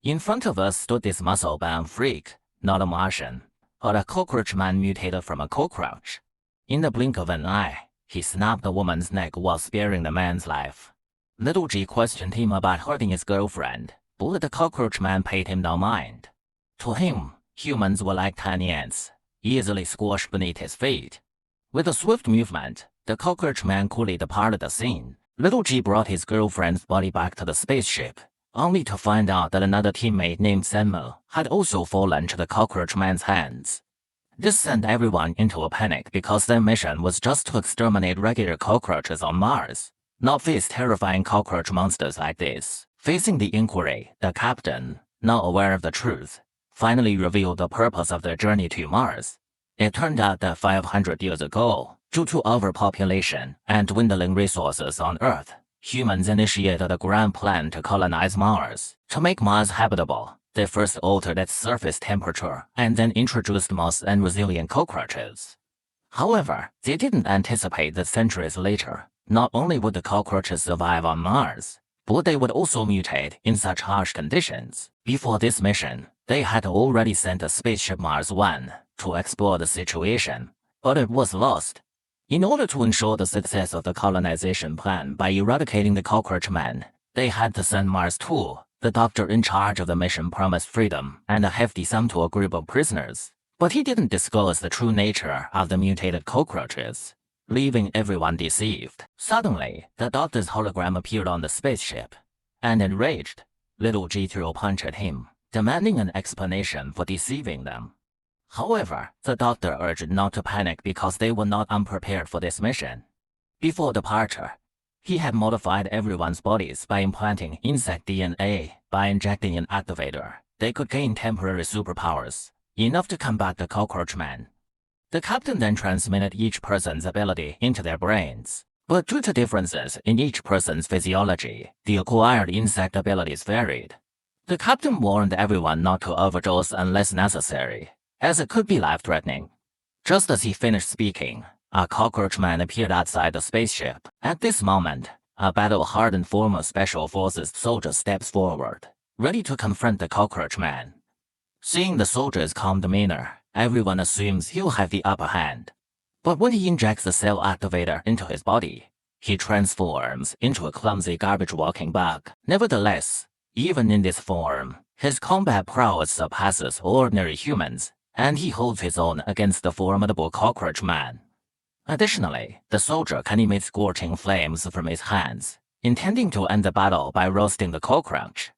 In front of us stood this muscle-bound freak, not a Martian, but a cockroach man mutated from a cockroach. In the blink of an eye, he snapped the woman's neck while sparing the man's life. Little G questioned him about hurting his girlfriend, but the cockroach man paid him no mind. To him, humans were like tiny ants, easily squashed beneath his feet. With a swift movement, the cockroach man coolly departed the scene. Little G brought his girlfriend's body back to the spaceship, only to find out that another teammate named Samuel had also fallen to the cockroach man's hands. This sent everyone into a panic because their mission was just to exterminate regular cockroaches on Mars, not face terrifying cockroach monsters like this. Facing the inquiry, the captain, now aware of the truth, finally revealed the purpose of their journey to Mars. It turned out that 500 years ago, due to overpopulation and dwindling resources on Earth, humans initiated a grand plan to colonize Mars. To make Mars habitable, they first altered its surface temperature and then introduced moss and resilient cockroaches. However, they didn't anticipate that centuries later, not only would the cockroaches survive on Mars, but they would also mutate in such harsh conditions. Before this mission, they had already sent a spaceship Mars 1 to explore the situation, but it was lost. In order to ensure the success of the colonization plan by eradicating the cockroach man, they had to send Mars 2. The doctor in charge of the mission promised freedom and a hefty sum to a group of prisoners, but he didn't disclose the true nature of the mutated cockroaches, leaving everyone deceived. Suddenly, the doctor's hologram appeared on the spaceship, and enraged, Little G threw a punch at him, demanding an explanation for deceiving them. However, the doctor urged not to panic because they were not unprepared for this mission. Before departure, he had modified everyone's bodies by implanting insect DNA. By injecting an activator, they could gain temporary superpowers, enough to combat the cockroach man. The captain then transmitted each person's ability into their brains. But due to differences in each person's physiology, the acquired insect abilities varied. The captain warned everyone not to overdose unless necessary, as it could be life-threatening. Just as he finished speaking, a cockroach man appeared outside the spaceship. At this moment, a battle-hardened former Special Forces soldier steps forward, ready to confront the cockroach man. Seeing the soldier's calm demeanor, everyone assumes he'll have the upper hand. But when he injects the cell activator into his body, he transforms into a clumsy garbage-walking bug. Nevertheless, even in this form, his combat prowess surpasses ordinary humans, and he holds his own against the formidable cockroach man. Additionally, the soldier can emit scorching flames from his hands, intending to end the battle by roasting the cockroach.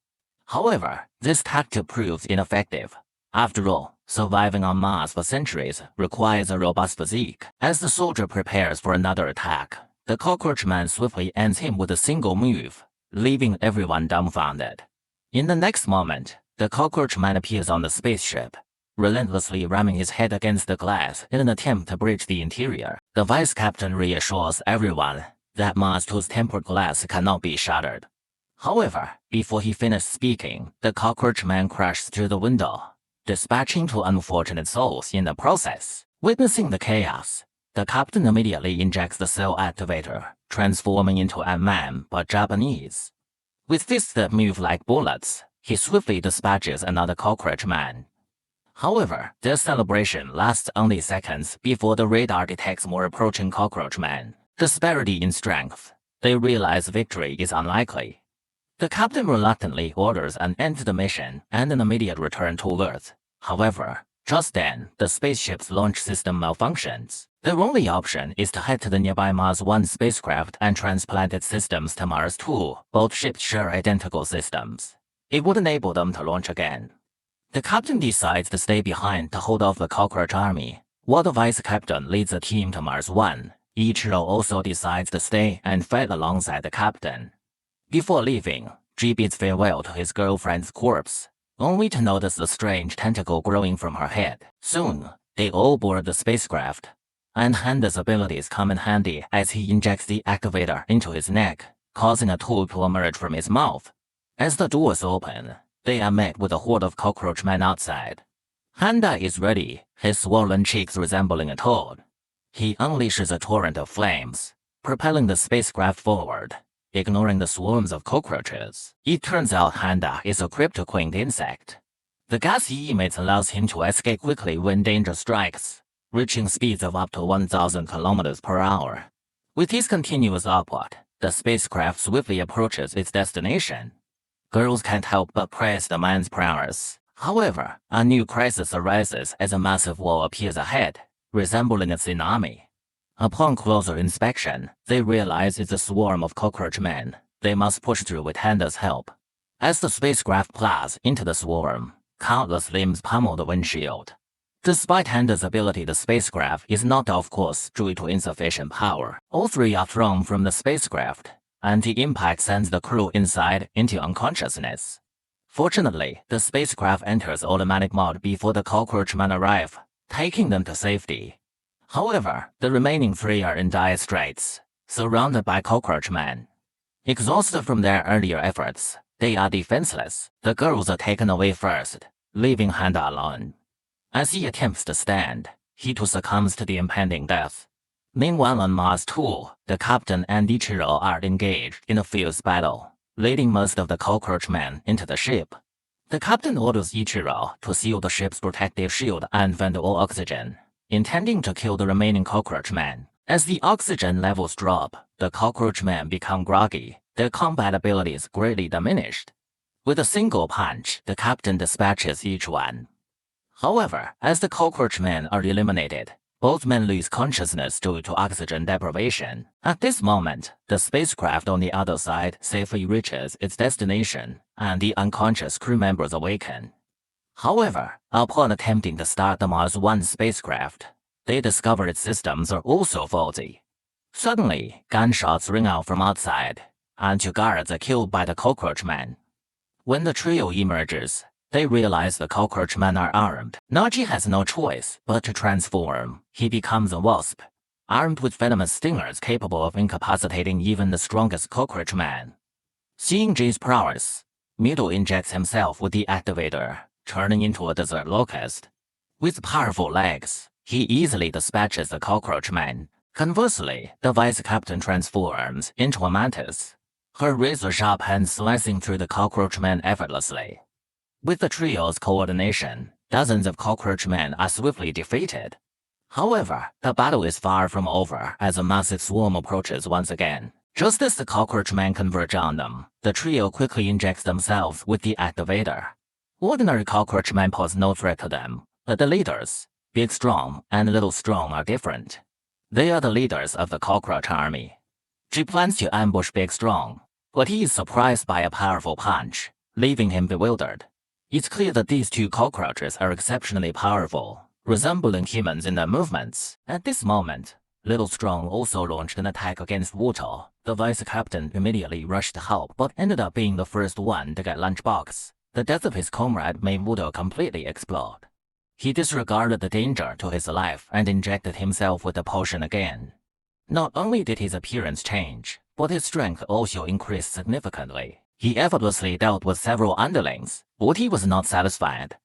However, this tactic proves ineffective. After all, surviving on Mars for centuries requires a robust physique. As the soldier prepares for another attack, the cockroach man swiftly ends him with a single move, leaving everyone dumbfounded. In the next moment, the cockroach man appears on the spaceship, relentlessly ramming his head against the glass in an attempt to breach the interior. The vice captain reassures everyone that Mars 2's tempered glass cannot be shattered. However, before he finished speaking, the cockroach man crashed through the window, dispatching two unfortunate souls in the process. Witnessing the chaos, the captain immediately injects the cell activator, transforming into a man but Japanese. With fists that move like bullets, he swiftly dispatches another cockroach man. However, their celebration lasts only seconds before the radar detects more approaching cockroach men. Disparity in strength, they realize victory is unlikely. The captain reluctantly orders an end to the mission and an immediate return to Earth. However, just then, the spaceship's launch system malfunctions. Their only option is to head to the nearby Mars 1 spacecraft and transplant its systems to Mars 2. Both ships share identical systems. It would enable them to launch again. The captain decides to stay behind to hold off the cockroach army, while the vice captain leads a team to Mars 1. Ichiro also decides to stay and fight alongside the captain. Before leaving, G bids farewell to his girlfriend's corpse, only to notice a strange tentacle growing from her head. Soon, they all board the spacecraft, and Handa's abilities come in handy as he injects the activator into his neck, causing a tool to emerge from his mouth. As the doors open, they are met with a horde of cockroach men outside. Handa is ready, his swollen cheeks resembling a toad. He unleashes a torrent of flames, propelling the spacecraft forward. ignoring the swarms of cockroaches. It turns out Handa is a cryptoquint insect. The gas he emits allows him to escape quickly when danger strikes, reaching speeds of up to 1,000 kilometers per hour. With his continuous output, the spacecraft swiftly approaches its destination. Girls can't help but praise the man's prowess. However, a new crisis arises as a massive wall appears ahead, resembling a tsunami. Upon closer inspection, they realize it's a swarm of cockroach men. They must push through with Handa's help. As the spacecraft plows into the swarm, countless limbs pummel the windshield. Despite Handa's ability, the spacecraft is knocked off course due to insufficient power. All three are thrown from the spacecraft, and the impact sends the crew inside into unconsciousness. Fortunately, the spacecraft enters automatic mode before the cockroach men arrive, taking them to safety. However, the remaining three are in dire straits, surrounded by cockroach men. Exhausted from their earlier efforts, they are defenseless. The girls are taken away first, leaving Handa alone. As he attempts to stand, he too succumbs to the impending death. Meanwhile on Mars 2, the captain and Ichiro are engaged in a fierce battle, leading most of the cockroach men into the ship. The captain orders Ichiro to seal the ship's protective shield and vent all oxygen, intending to kill the remaining cockroach men. As the oxygen levels drop, the cockroach men become groggy, their combat abilities greatly diminished. With a single punch, the captain dispatches each one. However, as the cockroach men are eliminated, both men lose consciousness due to oxygen deprivation. At this moment, the spacecraft on the other side safely reaches its destination, and the unconscious crew members awaken. However, upon attempting to start the Mars 1 spacecraft, they discover its systems are also faulty. Suddenly, gunshots ring out from outside, and two guards are killed by the cockroach men. When the trio emerges, they realize the cockroach men are armed. Naji has no choice but to transform. He becomes a wasp, armed with venomous stingers capable of incapacitating even the strongest cockroach man. Seeing Jay's prowess, Muto injects himself with the activator, turning into a desert locust. With powerful legs, he easily dispatches the cockroach man. Conversely, the vice captain transforms into a mantis, her razor-sharp hands slicing through the cockroach man effortlessly. With the trio's coordination, dozens of cockroach men are swiftly defeated. However, the battle is far from over as a massive swarm approaches once again. Just as the cockroach men converge on them, the trio quickly injects themselves with the activator. Ordinary cockroach men pose no threat to them, but the leaders, Big Strong and Little Strong, are different. They are the leaders of the cockroach army. She plans to ambush Big Strong, but he is surprised by a powerful punch, leaving him bewildered. It's clear that these two cockroaches are exceptionally powerful, resembling humans in their movements. At this moment, Little Strong also launched an attack against Wuto. The vice captain immediately rushed to help, but ended up being the first one to get lunchbox. The death of his comrade made Wuto completely explode. He disregarded the danger to his life and injected himself with the potion again. Not only did his appearance change, but his strength also increased significantly. He effortlessly dealt with several underlings, but he was not satisfied.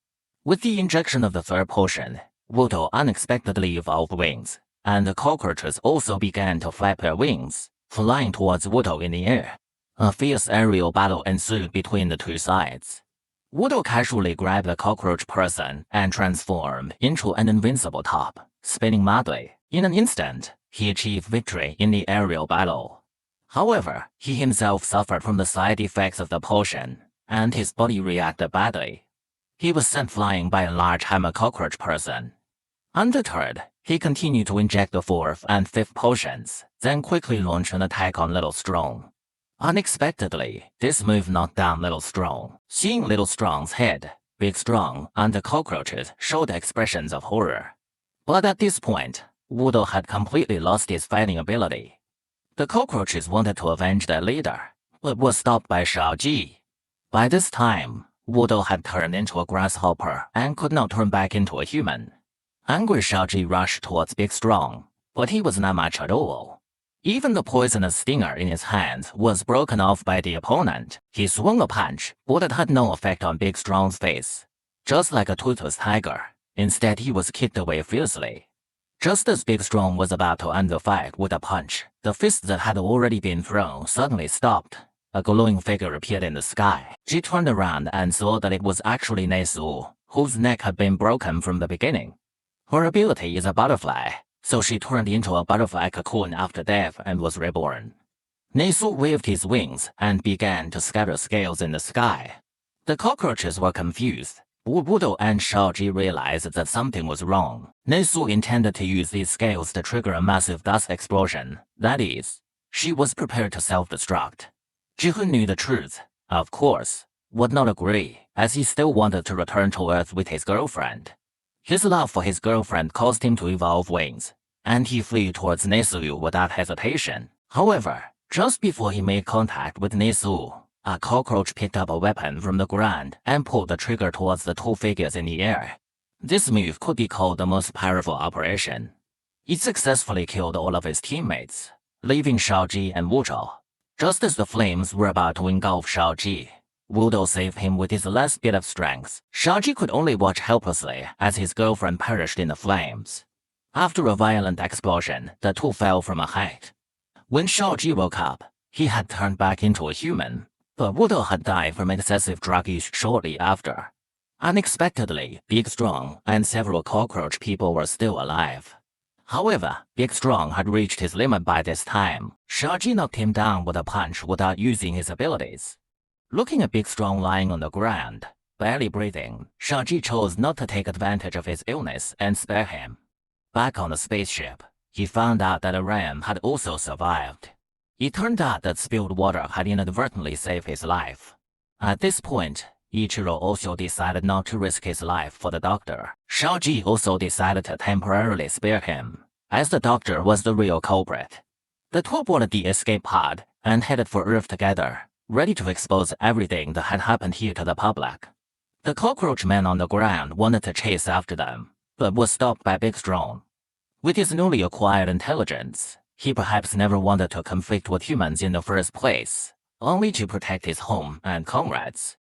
With the injection of the third potion, Wuto unexpectedly evolved wings, and the cockroaches also began to flap their wings, flying towards Wuto in the air. A fierce aerial battle ensued between the two sides. Wuto casually grabbed the cockroach person and transformed into an invincible top, spinning madly. In an instant, he achieved victory in the aerial battle. However, he himself suffered from the side effects of the potion, and his body reacted badly. He was sent flying by a large hammer cockroach person. Undeterred, he continued to inject the fourth and fifth potions, then quickly launched an attack on Little Strong. Unexpectedly, this move knocked down Little Strong. Seeing Little Strong's head, Big Strong and the cockroaches showed expressions of horror. But at this point, Wudo had completely lost his fighting ability. The cockroaches wanted to avenge their leader, but was stopped by Shaoji. By this time, Wudo had turned into a grasshopper and could not turn back into a human. Angry Shaoji rushed towards Big Strong, but he was not much at all. Even the poisonous stinger in his hands was broken off by the opponent. He swung a punch, but it had no effect on Big Strong's face. Just like a toothless tiger, instead he was kicked away fiercely. Just as Big Strong was about to end the fight with a punch, the fist that had already been thrown suddenly stopped. A glowing figure appeared in the sky. She turned around and saw that it was actually Nesu, whose neck had been broken from the beginning. Her ability is a butterfly, so she turned into a butterfly cocoon after death and was reborn. Nesu waved his wings and began to scatter scales in the sky. The cockroaches were confused. Wudo and Shaoji realized that something was wrong. Nesu intended to use these scales to trigger a massive dust explosion. That is, she was prepared to self-destruct. Jihun knew the truth, of course, would not agree, as he still wanted to return to Earth with his girlfriend. His love for his girlfriend caused him to evolve wings, and he flew towards Nesu without hesitation. However, just before he made contact with Nesu, a cockroach picked up a weapon from the ground and pulled the trigger towards the two figures in the air. This move could be called the most powerful operation. It successfully killed all of his teammates, leaving Shaoji and Wuzhou. Just as the flames were about to engulf Shaoji, Wudo saved him with his last bit of strength. Shaoji could only watch helplessly as his girlfriend perished in the flames. After a violent explosion, the two fell from a height. When Shaoji woke up, he had turned back into a human, but Wudo had died from excessive drug use shortly after. Unexpectedly, Big Strong and several cockroach people were still alive. However, Big Strong had reached his limit by this time. Shaoji knocked him down with a punch without using his abilities. Looking at Big Strong lying on the ground, barely breathing, Shaoji chose not to take advantage of his illness and spare him. Back on the spaceship, he found out that a ram had also survived. It turned out that spilled water had inadvertently saved his life. At this point, Ichiro also decided not to risk his life for the doctor. Shaoji also decided to temporarily spare him, as the doctor was the real culprit. The two boarded the escape pod and headed for Earth together, ready to expose everything that had happened here to the public. The cockroach man on the ground wanted to chase after them, but was stopped by Big Strong. With his newly acquired intelligence, he perhaps never wanted to conflict with humans in the first place, only to protect his home and comrades.